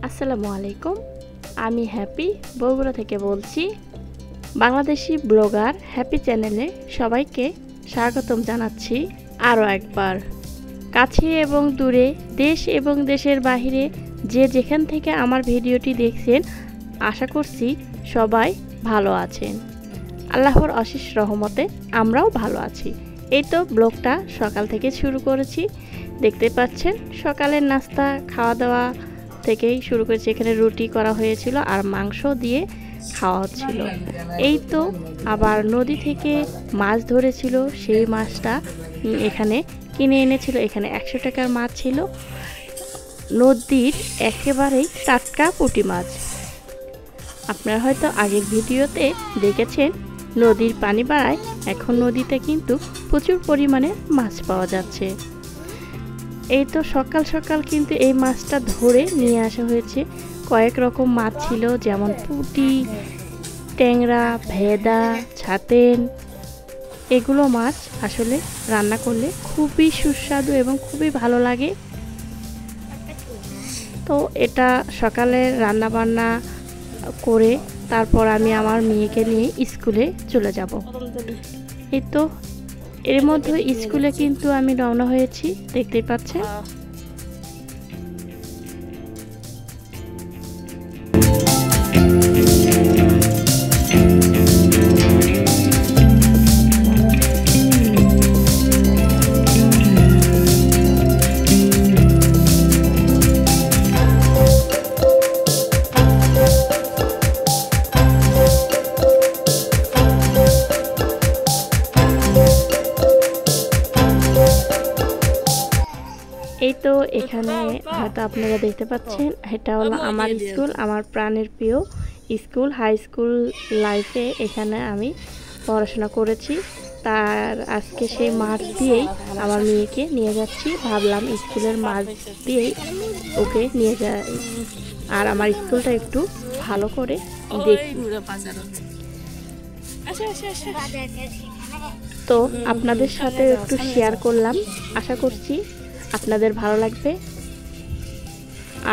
আসসালামু আলাইকুম। আমি হ্যাপি বগুড়া থেকে বলছি। বাংলাদেশি ব্লগার হ্যাপি চ্যানেলে সবাইকে স্বাগতম জানাচ্ছি। আরও একবার কাছে এবং দূরে, দেশ এবং দেশের বাইরে যে যেখান থেকে আমার ভিডিওটি দেখছেন, আশা করছি সবাই ভালো আছেন। আল্লাহর অশেষ রহমতে আমরাও ভালো আছি। এই তো ব্লগটা সকাল থেকে শুরু করেছি। দেখতে পাচ্ছেন সকালের নাস্তা খাওয়া দাওয়া থেকেই শুরু করেছি। এখানে রুটি করা হয়েছিল আর মাংস দিয়ে খাওয়া হচ্ছিল। এই তো আবার নদী থেকে মাছ ধরেছিল, সেই মাছটা এখানে কিনে এনেছিল। এখানে 100 টাকার মাছ ছিল, নদীর একেবারেই টাটকা পুঁটি মাছ। আপনারা হয়তো আগের ভিডিওতে দেখেছেন নদীর পানি বাড়ায়, এখন নদীতে কিন্তু প্রচুর পরিমাণে মাছ পাওয়া যাচ্ছে। এই তো সকাল সকাল কিন্তু এই মাছটা ধরে নিয়ে আসা হয়েছে। কয়েক রকম মাছ ছিল, যেমন পুঁটি, ট্যাংরা, ভেদা, ছাতেন। এগুলো মাছ আসলে রান্না করলে খুবই সুস্বাদু এবং খুবই ভালো লাগে। তো এটা সকালে রান্না বান্না করে তারপর আমি আমার মেয়েকে নিয়ে স্কুলে চলে যাব। এই তো এর মধ্যে স্কুলে কিন্তু আমি রওনা হয়েছি, দেখতেই পাচ্ছেন। এই তো এখানে হয়তো আপনারা দেখতে পাচ্ছেন, এটা হলো আমার স্কুল, আমার প্রাণের প্রিয় স্কুল। হাই স্কুল লাইফে এখানে আমি পড়াশোনা করেছি। তার আজকে সেই মাঠ দিয়েই আমার মেয়েকে নিয়ে যাচ্ছি। ভাবলাম স্কুলের মাঠ দিয়েই ওকে নিয়ে যাই আর আমার স্কুলটা একটু ভালো করে দেখি। তো আপনাদের সাথে একটু শেয়ার করলাম, আশা করছি আপনাদের ভালো লাগবে।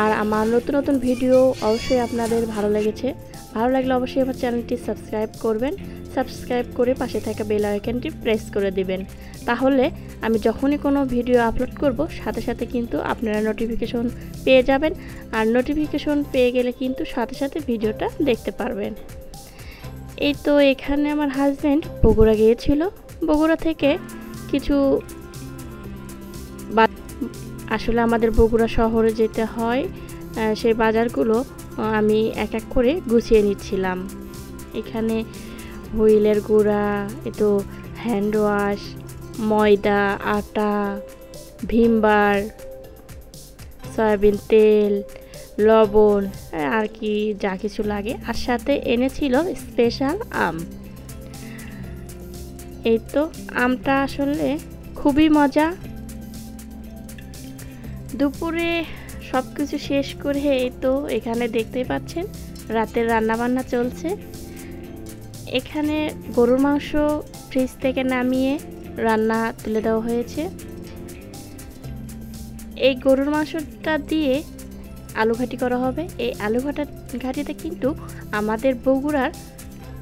আর আমার নতুন নতুন ভিডিও অবশ্যই আপনাদের ভালো লেগেছে। ভালো লাগলে অবশ্যই আমার চ্যানেলটি সাবস্ক্রাইব করবেন। সাবস্ক্রাইব করে পাশে থাকা বেল আইকনটি প্রেস করে দিবেন, তাহলে আমি যখনই কোনো ভিডিও আপলোড করব সাথে সাথে কিন্তু আপনারা নোটিফিকেশন পেয়ে যাবেন। আর নোটিফিকেশন পেয়ে গেলে কিন্তু সাথে সাথে ভিডিওটা দেখতে পারবেন। এই তো এখানে আমার হাজব্যান্ড বগুড়া গিয়েছিল। বগুড়া থেকে কিছু আসলে আমাদের বগুড়া শহরে যেতে হয়, সেই বাজারগুলো আমি এক এক করে গুছিয়ে নিচ্ছিলাম। এখানে হুইলের গুঁড়া, তো হ্যান্ড ওয়াশ, ময়দা, আটা, ভিমবার, সয়াবিন তেল, লবণ আর কি যা কিছু লাগে। আর সাথে এনেছিল স্পেশাল আম। এই তো আমটা আসলে খুবই মজা। দুপুরে সব কিছু শেষ করে এই তো এখানে দেখতেই পাচ্ছেন রাতের রান্নাবান্না চলছে। এখানে গরুর মাংস ফ্রিজ থেকে নামিয়ে রান্না তুলে দেওয়া হয়েছে। এই গরুর মাংসটা দিয়ে আলু ঘাটি করা হবে। এই আলু ঘাটিটা কিন্তু আমাদের বগুড়ার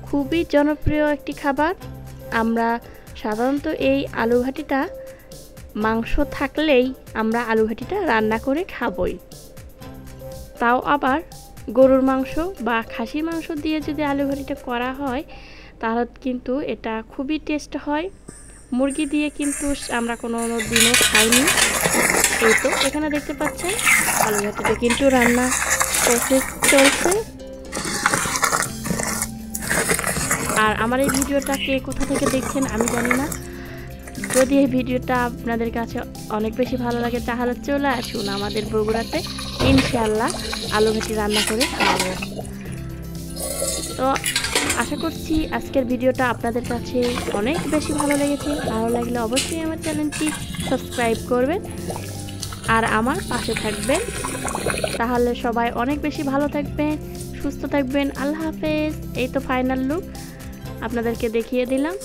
খুবই জনপ্রিয় একটি খাবার। আমরা সাধারণত এই আলু ঘাটিটা মাংস থাকলেই আমরা আলু ঘাটিটা রান্না করে খাবই। তাও আবার গরুর মাংস বা খাসির মাংস দিয়ে যদি আলু ঘাটিটা করা হয় তাহলে কিন্তু এটা খুবই টেস্ট হয়। মুরগি দিয়ে কিন্তু আমরা কোনো দিনও খাইনি। এই তো এখানে দেখতে পাচ্ছেন আলু ঘাটিটা কিন্তু রান্না প্রসেস চলছে। আর আমার এই ভিডিওটা কে কোথা থেকে দেখছেন আমি জানি না। যদি এই ভিডিওটা আপনাদের কাছে অনেক বেশি ভালো লাগে তাহলে চলে আসুন আমাদের বগুড়াতে, ইনশাআল্লাহ আলু ঘাটি রান্না করে খাওয়াবো। তো আশা করছি আজকের ভিডিওটা আপনাদের কাছে অনেক বেশি ভালো লেগেছে। ভালো লাগলে অবশ্যই আমার চ্যানেলটি সাবস্ক্রাইব করবেন আর আমার পাশে থাকবেন, তাহলে সবাই অনেক বেশি ভালো থাকবেন, সুস্থ থাকবেন। আল্লাহ হাফেজ। এই তো ফাইনাল লুক আপনাদেরকে দেখিয়ে দিলাম।